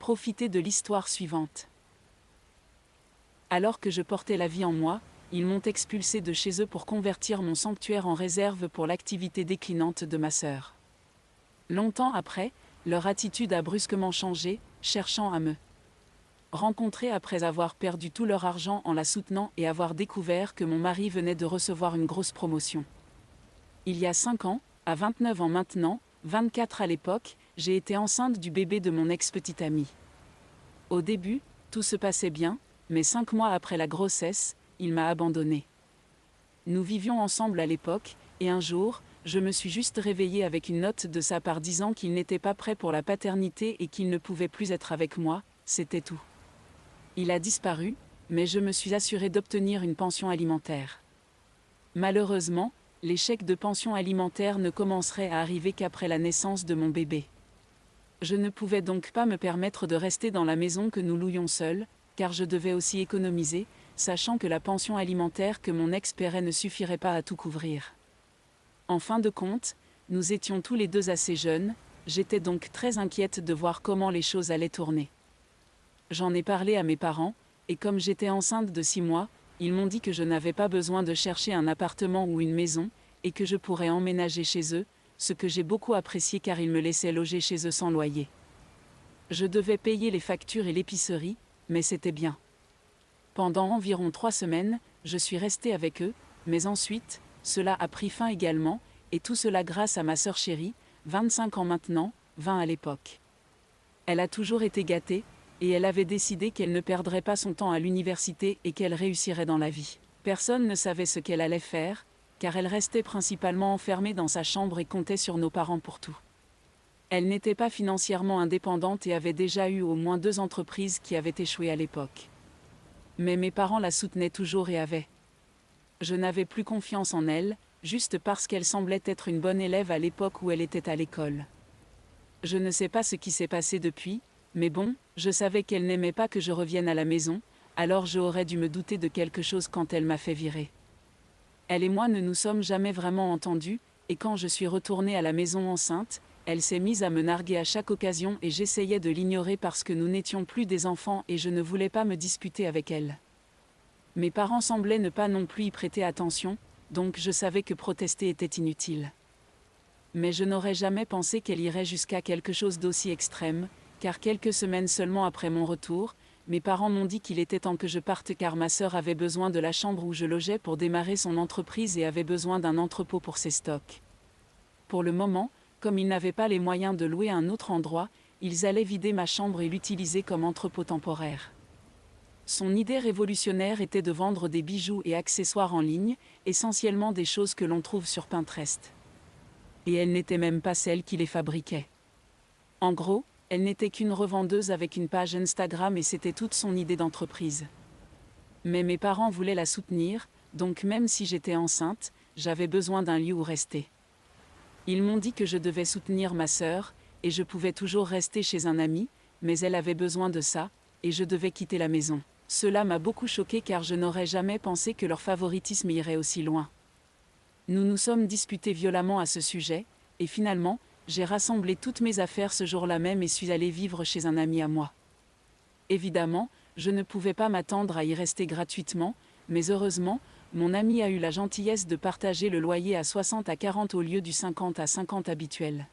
Profitez de l'histoire suivante. Alors que je portais la vie en moi, ils m'ont expulsé de chez eux pour convertir mon sanctuaire en réserve pour l'activité déclinante de ma sœur. Longtemps après, leur attitude a brusquement changé, cherchant à me rencontrer après avoir perdu tout leur argent en la soutenant et avoir découvert que mon mari venait de recevoir une grosse promotion. Il y a 5 ans, à 29 ans maintenant, 24 à l'époque, j'ai été enceinte du bébé de mon ex-petite amie. Au début, tout se passait bien, mais 5 mois après la grossesse, il m'a abandonnée. Nous vivions ensemble à l'époque, et un jour, je me suis juste réveillée avec une note de sa part disant qu'il n'était pas prêt pour la paternité et qu'il ne pouvait plus être avec moi, c'était tout. Il a disparu, mais je me suis assurée d'obtenir une pension alimentaire. Malheureusement, les chèques de pension alimentaire ne commenceraient à arriver qu'après la naissance de mon bébé. Je ne pouvais donc pas me permettre de rester dans la maison que nous louions seuls, car je devais aussi économiser, sachant que la pension alimentaire que mon ex paierait ne suffirait pas à tout couvrir. En fin de compte, nous étions tous les deux assez jeunes, j'étais donc très inquiète de voir comment les choses allaient tourner. J'en ai parlé à mes parents, et comme j'étais enceinte de 6 mois, ils m'ont dit que je n'avais pas besoin de chercher un appartement ou une maison, et que je pourrais emménager chez eux, ce que j'ai beaucoup apprécié car ils me laissaient loger chez eux sans loyer. Je devais payer les factures et l'épicerie, mais c'était bien. Pendant environ 3 semaines, je suis restée avec eux, mais ensuite, cela a pris fin également, et tout cela grâce à ma sœur chérie, 25 ans maintenant, 20 à l'époque. Elle a toujours été gâtée, et elle avait décidé qu'elle ne perdrait pas son temps à l'université et qu'elle réussirait dans la vie. Personne ne savait ce qu'elle allait faire, car elle restait principalement enfermée dans sa chambre et comptait sur nos parents pour tout. Elle n'était pas financièrement indépendante et avait déjà eu au moins 2 entreprises qui avaient échoué à l'époque. Mais mes parents la soutenaient toujours et avaient. Je n'avais plus confiance en elle, juste parce qu'elle semblait être une bonne élève à l'époque où elle était à l'école. Je ne sais pas ce qui s'est passé depuis, mais bon, je savais qu'elle n'aimait pas que je revienne à la maison, alors j'aurais dû me douter de quelque chose quand elle m'a fait virer. Elle et moi ne nous sommes jamais vraiment entendus, et quand je suis retournée à la maison enceinte, elle s'est mise à me narguer à chaque occasion et j'essayais de l'ignorer parce que nous n'étions plus des enfants et je ne voulais pas me disputer avec elle. Mes parents semblaient ne pas non plus y prêter attention, donc je savais que protester était inutile. Mais je n'aurais jamais pensé qu'elle irait jusqu'à quelque chose d'aussi extrême, car quelques semaines seulement après mon retour, mes parents m'ont dit qu'il était temps que je parte car ma sœur avait besoin de la chambre où je logeais pour démarrer son entreprise et avait besoin d'un entrepôt pour ses stocks. Pour le moment, comme ils n'avaient pas les moyens de louer un autre endroit, ils allaient vider ma chambre et l'utiliser comme entrepôt temporaire. Son idée révolutionnaire était de vendre des bijoux et accessoires en ligne, essentiellement des choses que l'on trouve sur Pinterest. Et elle n'était même pas celle qui les fabriquait. En gros, elle n'était qu'une revendeuse avec une page Instagram et c'était toute son idée d'entreprise. Mais mes parents voulaient la soutenir, donc même si j'étais enceinte, j'avais besoin d'un lieu où rester. Ils m'ont dit que je devais soutenir ma sœur, et je pouvais toujours rester chez un ami, mais elle avait besoin de ça, et je devais quitter la maison. Cela m'a beaucoup choquée car je n'aurais jamais pensé que leur favoritisme irait aussi loin. Nous nous sommes disputés violemment à ce sujet, et finalement, j'ai rassemblé toutes mes affaires ce jour-là même et suis allée vivre chez un ami à moi. Évidemment, je ne pouvais pas m'attendre à y rester gratuitement, mais heureusement, mon ami a eu la gentillesse de partager le loyer à 60 à 40 au lieu du 50 à 50 habituel.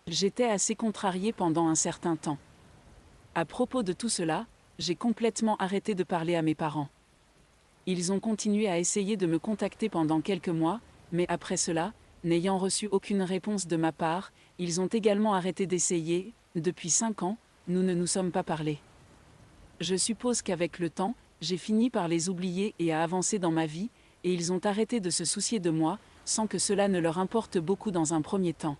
J'étais assez contrariée pendant un certain temps. À propos de tout cela, j'ai complètement arrêté de parler à mes parents. Ils ont continué à essayer de me contacter pendant quelques mois, mais après cela, n'ayant reçu aucune réponse de ma part, ils ont également arrêté d'essayer. Depuis 5 ans, nous ne nous sommes pas parlé. Je suppose qu'avec le temps, j'ai fini par les oublier et à avancer dans ma vie, et ils ont arrêté de se soucier de moi, sans que cela ne leur importe beaucoup dans un premier temps.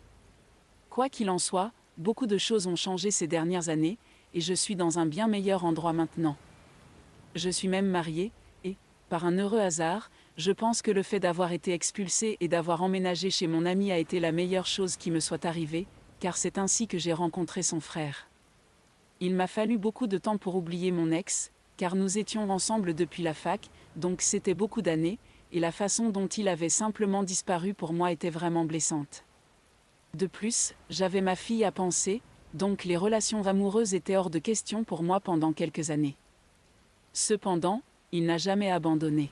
Quoi qu'il en soit, beaucoup de choses ont changé ces dernières années, et je suis dans un bien meilleur endroit maintenant. Je suis même mariée, et, par un heureux hasard, je pense que le fait d'avoir été expulsée et d'avoir emménagé chez mon ami a été la meilleure chose qui me soit arrivée, car c'est ainsi que j'ai rencontré son frère. Il m'a fallu beaucoup de temps pour oublier mon ex, car nous étions ensemble depuis la fac, donc c'était beaucoup d'années, et la façon dont il avait simplement disparu pour moi était vraiment blessante. De plus, j'avais ma fille à penser, donc les relations amoureuses étaient hors de question pour moi pendant quelques années. Cependant, il n'a jamais abandonné.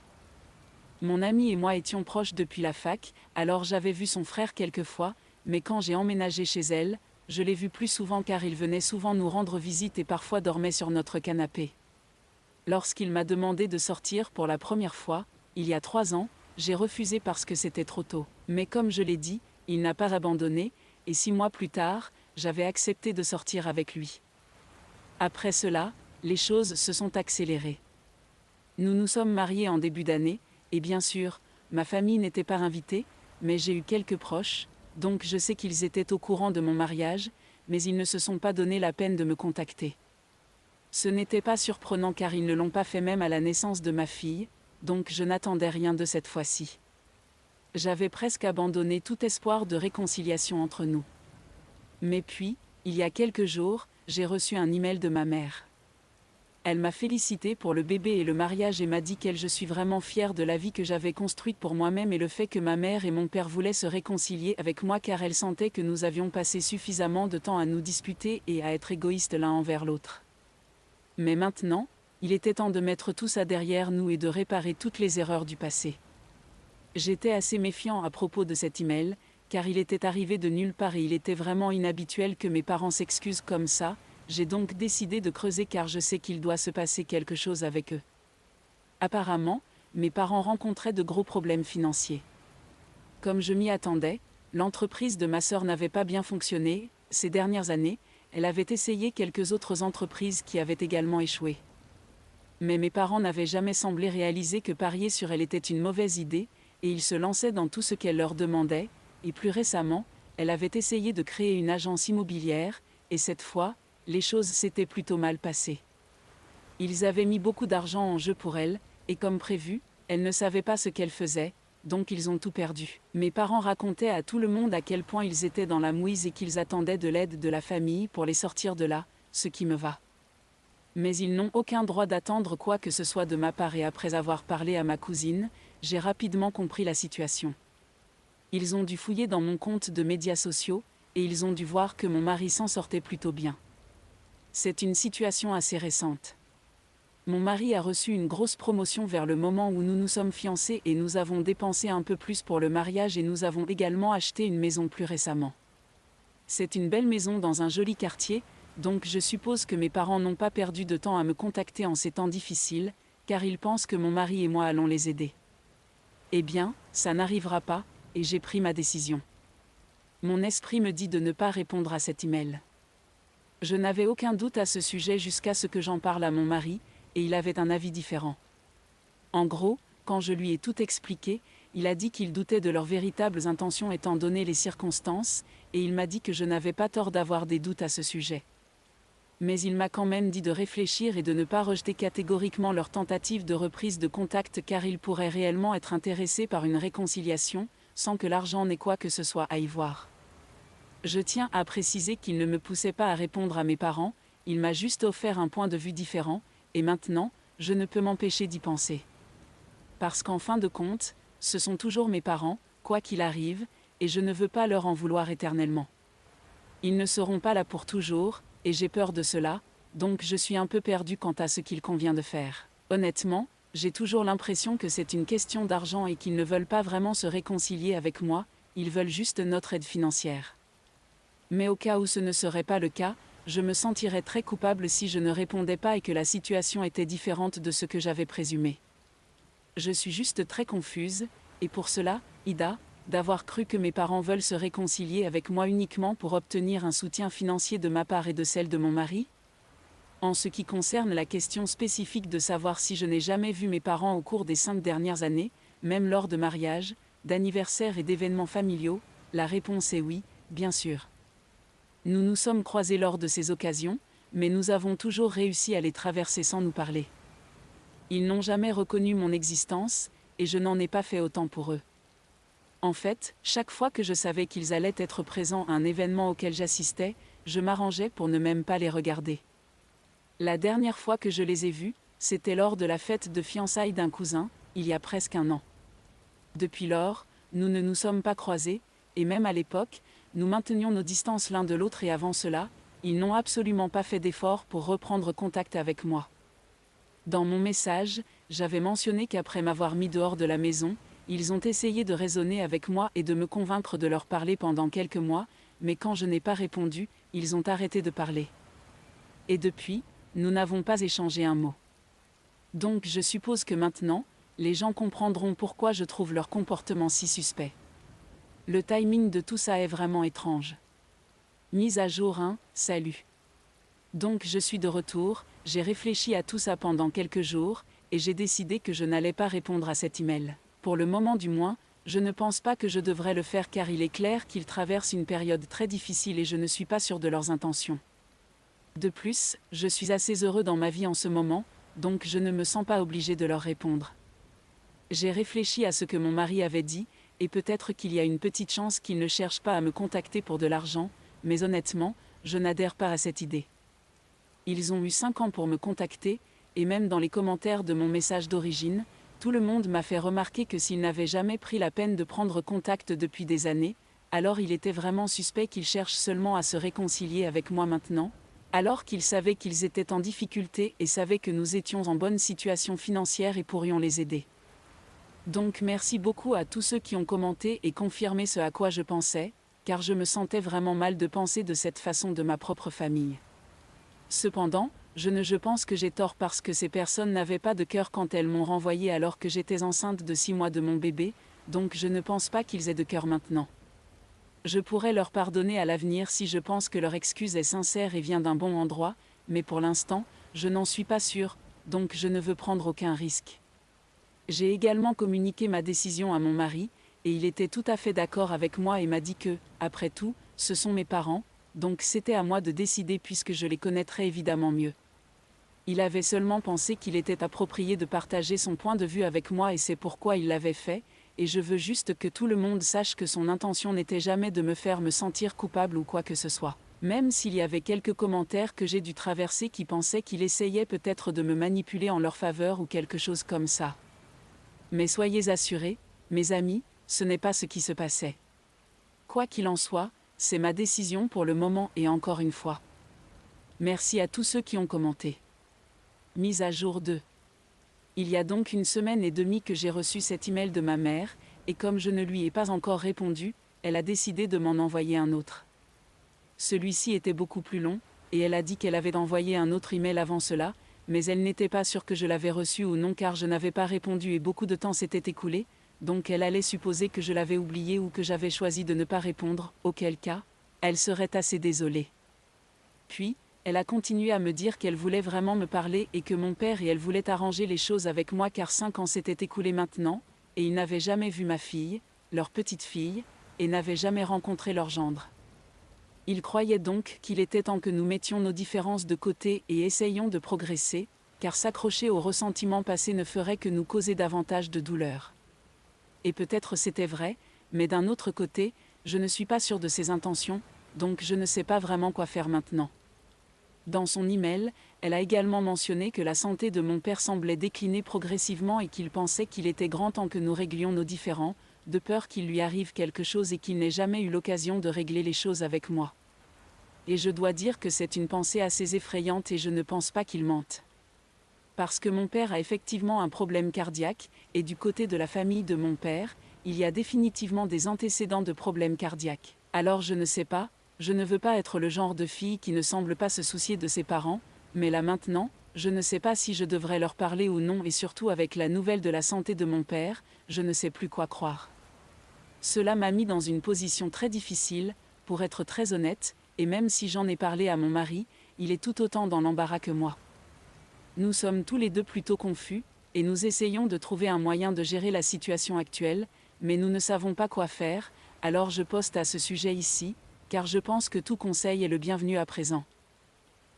Mon ami et moi étions proches depuis la fac, alors j'avais vu son frère quelques fois, mais quand j'ai emménagé chez elle, je l'ai vu plus souvent car il venait souvent nous rendre visite et parfois dormait sur notre canapé. Lorsqu'il m'a demandé de sortir pour la première fois, il y a 3 ans, j'ai refusé parce que c'était trop tôt. Mais comme je l'ai dit, il n'a pas abandonné, et 6 mois plus tard, j'avais accepté de sortir avec lui. Après cela, les choses se sont accélérées. Nous nous sommes mariés en début d'année, et bien sûr, ma famille n'était pas invitée, mais j'ai eu quelques proches, donc je sais qu'ils étaient au courant de mon mariage, mais ils ne se sont pas donné la peine de me contacter. Ce n'était pas surprenant car ils ne l'ont pas fait même à la naissance de ma fille, donc je n'attendais rien de cette fois-ci. J'avais presque abandonné tout espoir de réconciliation entre nous. Mais puis, il y a quelques jours, j'ai reçu un email de ma mère. Elle m'a félicité pour le bébé et le mariage et m'a dit qu'elle je suis vraiment fière de la vie que j'avais construite pour moi-même et le fait que ma mère et mon père voulaient se réconcilier avec moi car elle sentait que nous avions passé suffisamment de temps à nous disputer et à être égoïstes l'un envers l'autre. Mais maintenant, il était temps de mettre tout ça derrière nous et de réparer toutes les erreurs du passé. J'étais assez méfiant à propos de cet email, car il était arrivé de nulle part et il était vraiment inhabituel que mes parents s'excusent comme ça. J'ai donc décidé de creuser car je sais qu'il doit se passer quelque chose avec eux. Apparemment, mes parents rencontraient de gros problèmes financiers. Comme je m'y attendais, l'entreprise de ma sœur n'avait pas bien fonctionné. Ces dernières années, elle avait essayé quelques autres entreprises qui avaient également échoué. Mais mes parents n'avaient jamais semblé réaliser que parier sur elle était une mauvaise idée, et ils se lançaient dans tout ce qu'elle leur demandait, et plus récemment, elle avait essayé de créer une agence immobilière, et cette fois, les choses s'étaient plutôt mal passées. Ils avaient mis beaucoup d'argent en jeu pour elle, et comme prévu, elle ne savait pas ce qu'elle faisait, donc ils ont tout perdu. Mes parents racontaient à tout le monde à quel point ils étaient dans la mouise et qu'ils attendaient de l'aide de la famille pour les sortir de là, ce qui me va. Mais ils n'ont aucun droit d'attendre quoi que ce soit de ma part et après avoir parlé à ma cousine, j'ai rapidement compris la situation. Ils ont dû fouiller dans mon compte de médias sociaux, et ils ont dû voir que mon mari s'en sortait plutôt bien. C'est une situation assez récente. Mon mari a reçu une grosse promotion vers le moment où nous nous sommes fiancés et nous avons dépensé un peu plus pour le mariage et nous avons également acheté une maison plus récemment. C'est une belle maison dans un joli quartier, donc je suppose que mes parents n'ont pas perdu de temps à me contacter en ces temps difficiles, car ils pensent que mon mari et moi allons les aider. Eh bien, ça n'arrivera pas, et j'ai pris ma décision. Mon esprit me dit de ne pas répondre à cet email. Je n'avais aucun doute à ce sujet jusqu'à ce que j'en parle à mon mari, et il avait un avis différent. En gros, quand je lui ai tout expliqué, il a dit qu'il doutait de leurs véritables intentions étant donné les circonstances, et il m'a dit que je n'avais pas tort d'avoir des doutes à ce sujet. Mais il m'a quand même dit de réfléchir et de ne pas rejeter catégoriquement leur tentative de reprise de contact car ils pourraient réellement être intéressés par une réconciliation, sans que l'argent n'ait quoi que ce soit à y voir. Je tiens à préciser qu'il ne me poussait pas à répondre à mes parents, il m'a juste offert un point de vue différent, et maintenant, je ne peux m'empêcher d'y penser. Parce qu'en fin de compte, ce sont toujours mes parents, quoi qu'il arrive, et je ne veux pas leur en vouloir éternellement. Ils ne seront pas là pour toujours, et j'ai peur de cela, donc je suis un peu perdu quant à ce qu'il convient de faire. Honnêtement, j'ai toujours l'impression que c'est une question d'argent et qu'ils ne veulent pas vraiment se réconcilier avec moi, ils veulent juste notre aide financière. Mais au cas où ce ne serait pas le cas, je me sentirais très coupable si je ne répondais pas et que la situation était différente de ce que j'avais présumé. Je suis juste très confuse, et pour cela, Ida, d'avoir cru que mes parents veulent se réconcilier avec moi uniquement pour obtenir un soutien financier de ma part et de celle de mon mari ? En ce qui concerne la question spécifique de savoir si je n'ai jamais vu mes parents au cours des 5 dernières années, même lors de mariages, d'anniversaires et d'événements familiaux, la réponse est oui, bien sûr. Nous nous sommes croisés lors de ces occasions, mais nous avons toujours réussi à les traverser sans nous parler. Ils n'ont jamais reconnu mon existence, et je n'en ai pas fait autant pour eux. En fait, chaque fois que je savais qu'ils allaient être présents à un événement auquel j'assistais, je m'arrangeais pour ne même pas les regarder. La dernière fois que je les ai vus, c'était lors de la fête de fiançailles d'un cousin, il y a presque 1 an. Depuis lors, nous ne nous sommes pas croisés, et même à l'époque, nous maintenions nos distances l'un de l'autre et avant cela, ils n'ont absolument pas fait d'effort pour reprendre contact avec moi. Dans mon message, j'avais mentionné qu'après m'avoir mis dehors de la maison, ils ont essayé de raisonner avec moi et de me convaincre de leur parler pendant quelques mois, mais quand je n'ai pas répondu, ils ont arrêté de parler. Et depuis, nous n'avons pas échangé un mot. Donc je suppose que maintenant, les gens comprendront pourquoi je trouve leur comportement si suspect. Le timing de tout ça est vraiment étrange. Mise à jour 1, salut. Donc je suis de retour, j'ai réfléchi à tout ça pendant quelques jours, et j'ai décidé que je n'allais pas répondre à cet email. Pour le moment du moins, je ne pense pas que je devrais le faire car il est clair qu'ils traversent une période très difficile et je ne suis pas sûr de leurs intentions. De plus, je suis assez heureux dans ma vie en ce moment, donc je ne me sens pas obligé de leur répondre. J'ai réfléchi à ce que mon mari avait dit, et peut-être qu'il y a une petite chance qu'il ne cherche pas à me contacter pour de l'argent, mais honnêtement, je n'adhère pas à cette idée. Ils ont eu 5 ans pour me contacter, et même dans les commentaires de mon message d'origine, tout le monde m'a fait remarquer que s'ils n'avaient jamais pris la peine de prendre contact depuis des années, alors il était vraiment suspect qu'ils cherchent seulement à se réconcilier avec moi maintenant, alors qu'ils savaient qu'ils étaient en difficulté et savaient que nous étions en bonne situation financière et pourrions les aider. Donc merci beaucoup à tous ceux qui ont commenté et confirmé ce à quoi je pensais, car je me sentais vraiment mal de penser de cette façon de ma propre famille. Cependant, je pense que j'ai tort parce que ces personnes n'avaient pas de cœur quand elles m'ont renvoyé alors que j'étais enceinte de 6 mois de mon bébé, donc je ne pense pas qu'ils aient de cœur maintenant. Je pourrais leur pardonner à l'avenir si je pense que leur excuse est sincère et vient d'un bon endroit, mais pour l'instant, je n'en suis pas sûre, donc je ne veux prendre aucun risque. J'ai également communiqué ma décision à mon mari, et il était tout à fait d'accord avec moi et m'a dit que, après tout, ce sont mes parents, donc c'était à moi de décider puisque je les connaîtrais évidemment mieux. Il avait seulement pensé qu'il était approprié de partager son point de vue avec moi et c'est pourquoi il l'avait fait, et je veux juste que tout le monde sache que son intention n'était jamais de me faire me sentir coupable ou quoi que ce soit. Même s'il y avait quelques commentaires que j'ai dû traverser qui pensaient qu'il essayait peut-être de me manipuler en leur faveur ou quelque chose comme ça. Mais soyez assurés, mes amis, ce n'est pas ce qui se passait. Quoi qu'il en soit, c'est ma décision pour le moment et encore une fois. Merci à tous ceux qui ont commenté. Mise à jour 2. Il y a donc 1 semaine et demie que j'ai reçu cet email de ma mère, et comme je ne lui ai pas encore répondu, elle a décidé de m'en envoyer un autre. Celui-ci était beaucoup plus long, et elle a dit qu'elle avait envoyé un autre email avant cela, mais elle n'était pas sûre que je l'avais reçu ou non car je n'avais pas répondu et beaucoup de temps s'était écoulé, donc elle allait supposer que je l'avais oublié ou que j'avais choisi de ne pas répondre, auquel cas, elle serait assez désolée. Puis, elle a continué à me dire qu'elle voulait vraiment me parler et que mon père et elle voulaient arranger les choses avec moi car 5 ans s'étaient écoulés maintenant, et ils n'avaient jamais vu ma fille, leur petite fille, et n'avaient jamais rencontré leur gendre. Ils croyaient donc qu'il était temps que nous mettions nos différences de côté et essayions de progresser, car s'accrocher aux ressentiments passés ne ferait que nous causer davantage de douleur. Et peut-être c'était vrai, mais d'un autre côté, je ne suis pas sûre de ses intentions, donc je ne sais pas vraiment quoi faire maintenant. Dans son email, elle a également mentionné que la santé de mon père semblait décliner progressivement et qu'il pensait qu'il était grand temps que nous réglions nos différends, de peur qu'il lui arrive quelque chose et qu'il n'ait jamais eu l'occasion de régler les choses avec moi. Et je dois dire que c'est une pensée assez effrayante et je ne pense pas qu'il mente. Parce que mon père a effectivement un problème cardiaque, et du côté de la famille de mon père, il y a définitivement des antécédents de problèmes cardiaques. Alors je ne sais pas, je ne veux pas être le genre de fille qui ne semble pas se soucier de ses parents, mais là maintenant, je ne sais pas si je devrais leur parler ou non et surtout avec la nouvelle de la santé de mon père, je ne sais plus quoi croire. Cela m'a mis dans une position très difficile, pour être très honnête, et même si j'en ai parlé à mon mari, il est tout autant dans l'embarras que moi. Nous sommes tous les deux plutôt confus, et nous essayons de trouver un moyen de gérer la situation actuelle, mais nous ne savons pas quoi faire, alors je poste à ce sujet ici, car je pense que tout conseil est le bienvenu à présent.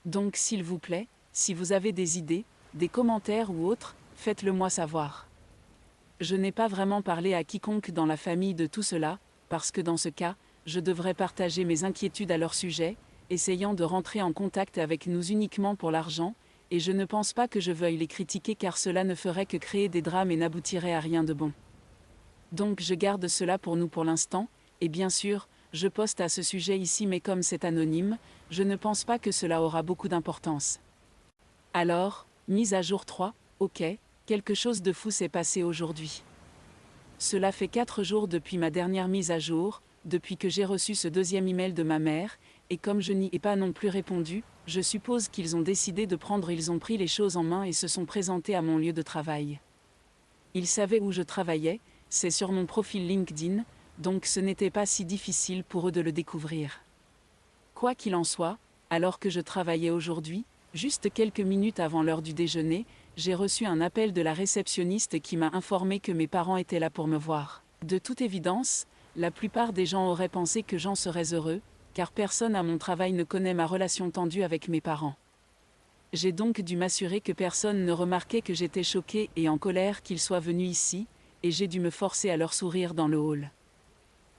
Donc s'il vous plaît, si vous avez des idées, des commentaires ou autres, faites-le moi savoir. Je n'ai pas vraiment parlé à quiconque dans la famille de tout cela, parce que dans ce cas, je devrais partager mes inquiétudes à leur sujet, essayant de rentrer en contact avec nous uniquement pour l'argent, et je ne pense pas que je veuille les critiquer car cela ne ferait que créer des drames et n'aboutirait à rien de bon. Donc je garde cela pour nous pour l'instant, et bien sûr, je poste à ce sujet ici mais comme c'est anonyme, je ne pense pas que cela aura beaucoup d'importance. Alors, mise à jour 3, ok, quelque chose de fou s'est passé aujourd'hui. Cela fait 4 jours depuis ma dernière mise à jour, depuis que j'ai reçu ce deuxième email de ma mère, et comme je n'y ai pas non plus répondu, je suppose qu'ils ont décidé de prendre, ils ont pris les choses en main et se sont présentés à mon lieu de travail. Ils savaient où je travaillais, c'est sur mon profil LinkedIn, donc ce n'était pas si difficile pour eux de le découvrir. Quoi qu'il en soit, alors que je travaillais aujourd'hui, juste quelques minutes avant l'heure du déjeuner, j'ai reçu un appel de la réceptionniste qui m'a informé que mes parents étaient là pour me voir. De toute évidence, la plupart des gens auraient pensé que j'en serais heureux, car personne à mon travail ne connaît ma relation tendue avec mes parents. J'ai donc dû m'assurer que personne ne remarquait que j'étais choquée et en colère qu'ils soient venus ici, et j'ai dû me forcer à leur sourire dans le hall.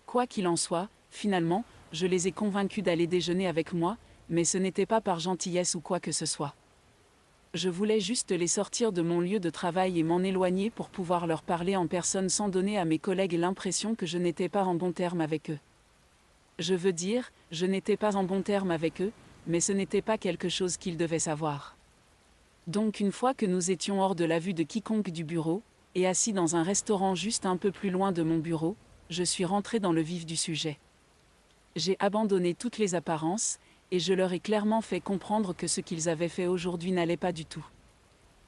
Quoi qu'il en soit, finalement, je les ai convaincus d'aller déjeuner avec moi, mais ce n'était pas par gentillesse ou quoi que ce soit. Je voulais juste les sortir de mon lieu de travail et m'en éloigner pour pouvoir leur parler en personne sans donner à mes collègues l'impression que je n'étais pas en bon terme avec eux. Je veux dire, je n'étais pas en bon terme avec eux, mais ce n'était pas quelque chose qu'ils devaient savoir. Donc une fois que nous étions hors de la vue de quiconque du bureau, et assis dans un restaurant juste un peu plus loin de mon bureau, je suis rentré dans le vif du sujet. J'ai abandonné toutes les apparences, et je leur ai clairement fait comprendre que ce qu'ils avaient fait aujourd'hui n'allait pas du tout.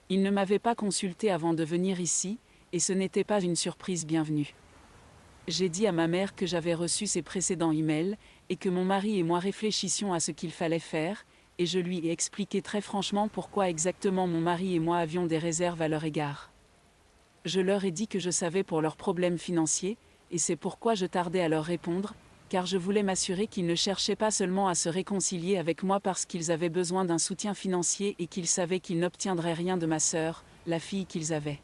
Ils ne m'avaient pas consulté avant de venir ici, et ce n'était pas une surprise bienvenue. J'ai dit à ma mère que j'avais reçu ses précédents emails, et que mon mari et moi réfléchissions à ce qu'il fallait faire, et je lui ai expliqué très franchement pourquoi exactement mon mari et moi avions des réserves à leur égard. Je leur ai dit que je savais pour leurs problèmes financiers, et c'est pourquoi je tardais à leur répondre, car je voulais m'assurer qu'ils ne cherchaient pas seulement à se réconcilier avec moi parce qu'ils avaient besoin d'un soutien financier et qu'ils savaient qu'ils n'obtiendraient rien de ma sœur, la fille qu'ils avaient.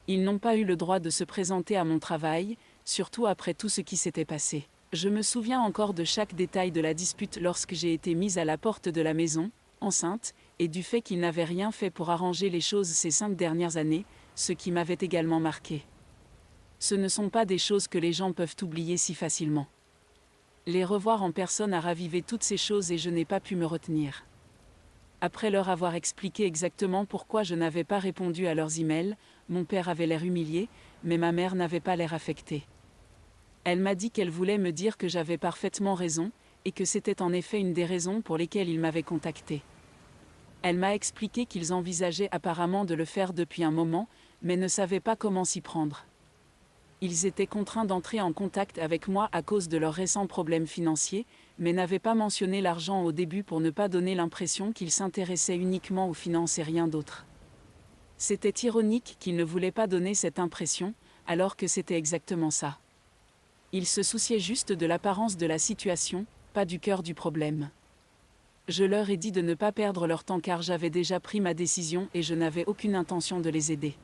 Ils n'ont pas eu le droit de se présenter à mon travail, surtout après tout ce qui s'était passé. Je me souviens encore de chaque détail de la dispute lorsque j'ai été mise à la porte de la maison, enceinte, et du fait qu'ils n'avaient rien fait pour arranger les choses ces 5 dernières années, ce qui m'avait également marqué. Ce ne sont pas des choses que les gens peuvent oublier si facilement. Les revoir en personne a ravivé toutes ces choses et je n'ai pas pu me retenir. Après leur avoir expliqué exactement pourquoi je n'avais pas répondu à leurs emails, mon père avait l'air humilié, mais ma mère n'avait pas l'air affectée. Elle m'a dit qu'elle voulait me dire que j'avais parfaitement raison, et que c'était en effet une des raisons pour lesquelles ils m'avaient contacté. Elle m'a expliqué qu'ils envisageaient apparemment de le faire depuis un moment, mais ne savaient pas comment s'y prendre. Ils étaient contraints d'entrer en contact avec moi à cause de leurs récents problèmes financiers, mais n'avaient pas mentionné l'argent au début pour ne pas donner l'impression qu'ils s'intéressaient uniquement aux finances et rien d'autre. C'était ironique qu'ils ne voulaient pas donner cette impression, alors que c'était exactement ça. Ils se souciaient juste de l'apparence de la situation, pas du cœur du problème. Je leur ai dit de ne pas perdre leur temps car j'avais déjà pris ma décision et je n'avais aucune intention de les aider.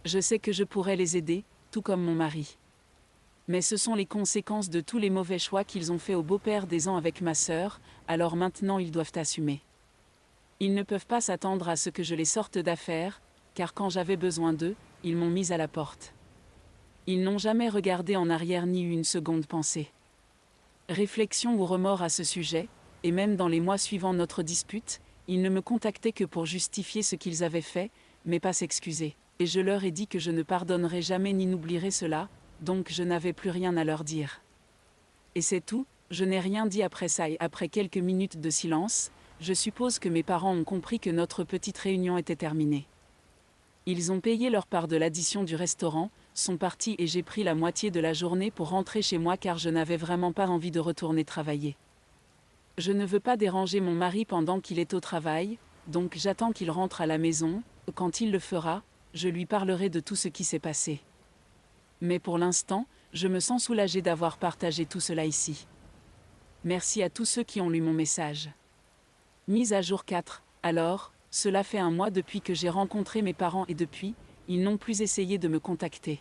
Je sais que je pourrais les aider, tout comme mon mari. Mais ce sont les conséquences de tous les mauvais choix qu'ils ont fait au beau-père des ans avec ma sœur, alors maintenant ils doivent assumer. Ils ne peuvent pas s'attendre à ce que je les sorte d'affaires, car quand j'avais besoin d'eux, ils m'ont mise à la porte. Ils n'ont jamais regardé en arrière ni eu une seconde pensée. Réflexion ou remords à ce sujet, et même dans les mois suivant notre dispute, ils ne me contactaient que pour justifier ce qu'ils avaient fait, mais pas s'excuser. Et je leur ai dit que je ne pardonnerai jamais ni n'oublierai cela, donc je n'avais plus rien à leur dire. Et c'est tout, je n'ai rien dit après ça et après quelques minutes de silence, je suppose que mes parents ont compris que notre petite réunion était terminée. Ils ont payé leur part de l'addition du restaurant, sont partis et j'ai pris la moitié de la journée pour rentrer chez moi car je n'avais vraiment pas envie de retourner travailler. Je ne veux pas déranger mon mari pendant qu'il est au travail, donc j'attends qu'il rentre à la maison, quand il le fera, je lui parlerai de tout ce qui s'est passé. Mais pour l'instant, je me sens soulagée d'avoir partagé tout cela ici. Merci à tous ceux qui ont lu mon message. Mise à jour 4. Alors, cela fait un mois depuis que j'ai rencontré mes parents et depuis, ils n'ont plus essayé de me contacter.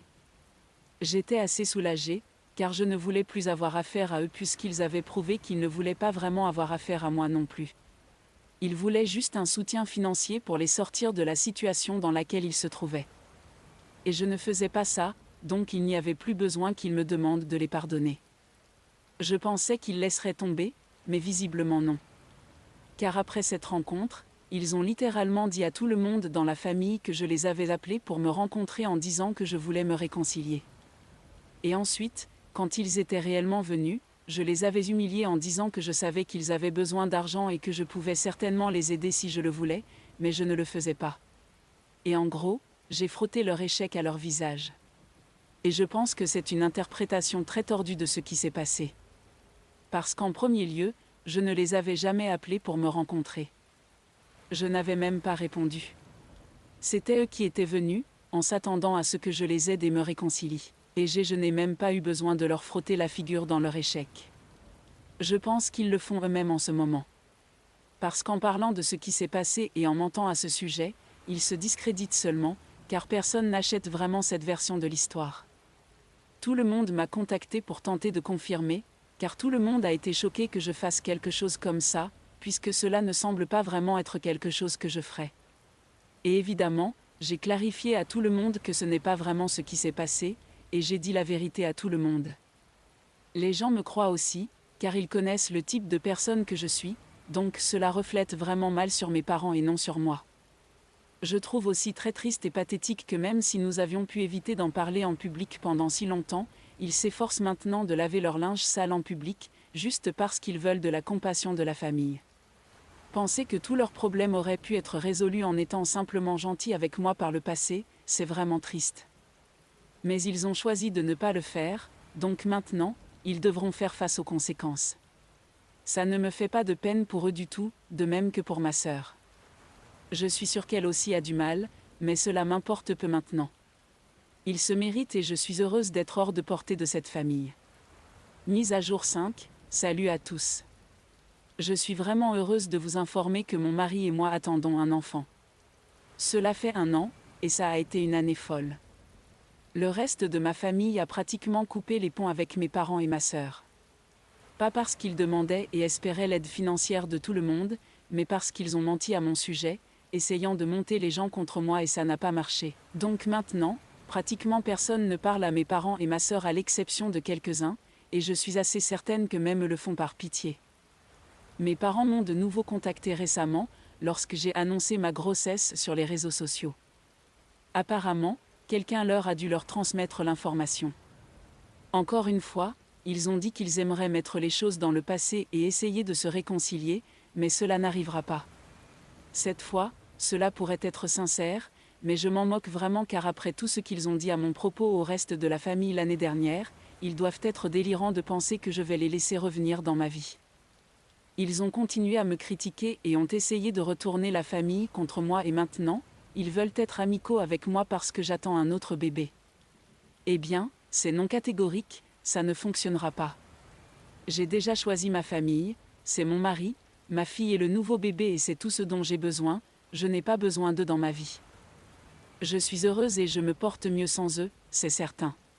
J'étais assez soulagée, car je ne voulais plus avoir affaire à eux puisqu'ils avaient prouvé qu'ils ne voulaient pas vraiment avoir affaire à moi non plus. Ils voulaient juste un soutien financier pour les sortir de la situation dans laquelle ils se trouvaient. Et je ne faisais pas ça, donc il n'y avait plus besoin qu'ils me demandent de les pardonner. Je pensais qu'ils laisseraient tomber, mais visiblement non. Car après cette rencontre, ils ont littéralement dit à tout le monde dans la famille que je les avais appelés pour me rencontrer en disant que je voulais me réconcilier. Et ensuite, quand ils étaient réellement venus, je les avais humiliés en disant que je savais qu'ils avaient besoin d'argent et que je pouvais certainement les aider si je le voulais, mais je ne le faisais pas. Et en gros, j'ai frotté leur échec à leur visage. Et je pense que c'est une interprétation très tordue de ce qui s'est passé. Parce qu'en premier lieu, je ne les avais jamais appelés pour me rencontrer. Je n'avais même pas répondu. C'était eux qui étaient venus, en s'attendant à ce que je les aide et me réconcilie. Et je n'ai même pas eu besoin de leur frotter la figure dans leur échec. Je pense qu'ils le font eux-mêmes en ce moment. Parce qu'en parlant de ce qui s'est passé et en mentant à ce sujet, ils se discréditent seulement, car personne n'achète vraiment cette version de l'histoire. Tout le monde m'a contacté pour tenter de confirmer, car tout le monde a été choqué que je fasse quelque chose comme ça, puisque cela ne semble pas vraiment être quelque chose que je ferais. Et évidemment, j'ai clarifié à tout le monde que ce n'est pas vraiment ce qui s'est passé, et j'ai dit la vérité à tout le monde. Les gens me croient aussi, car ils connaissent le type de personne que je suis, donc cela reflète vraiment mal sur mes parents et non sur moi. Je trouve aussi très triste et pathétique que même si nous avions pu éviter d'en parler en public pendant si longtemps, ils s'efforcent maintenant de laver leur linge sale en public, juste parce qu'ils veulent de la compassion de la famille. Penser que tous leurs problèmes auraient pu être résolus en étant simplement gentils avec moi par le passé, c'est vraiment triste. Mais ils ont choisi de ne pas le faire, donc maintenant, ils devront faire face aux conséquences. Ça ne me fait pas de peine pour eux du tout, de même que pour ma sœur. Je suis sûre qu'elle aussi a du mal, mais cela m'importe peu maintenant. Ils se méritent et je suis heureuse d'être hors de portée de cette famille. Mise à jour 5, salut à tous. Je suis vraiment heureuse de vous informer que mon mari et moi attendons un enfant. Cela fait 1 an, et ça a été une année folle. Le reste de ma famille a pratiquement coupé les ponts avec mes parents et ma sœur. Pas parce qu'ils demandaient et espéraient l'aide financière de tout le monde, mais parce qu'ils ont menti à mon sujet, essayant de monter les gens contre moi et ça n'a pas marché. Donc maintenant, pratiquement personne ne parle à mes parents et ma sœur à l'exception de quelques-uns, et je suis assez certaine que même le font par pitié. Mes parents m'ont de nouveau contacté récemment, lorsque j'ai annoncé ma grossesse sur les réseaux sociaux. Apparemment, quelqu'un leur a dû leur transmettre l'information. Encore une fois, ils ont dit qu'ils aimeraient mettre les choses dans le passé et essayer de se réconcilier, mais cela n'arrivera pas. Cette fois, cela pourrait être sincère, mais je m'en moque vraiment car après tout ce qu'ils ont dit à mon propos au reste de la famille l'année dernière, ils doivent être délirants de penser que je vais les laisser revenir dans ma vie. Ils ont continué à me critiquer et ont essayé de retourner la famille contre moi et maintenant, ils veulent être amicaux avec moi parce que j'attends un autre bébé. Eh bien, c'est non catégorique, ça ne fonctionnera pas. J'ai déjà choisi ma famille, c'est mon mari, ma fille et le nouveau bébé et c'est tout ce dont j'ai besoin, je n'ai pas besoin d'eux dans ma vie. Je suis heureuse et je me porte mieux sans eux, c'est certain.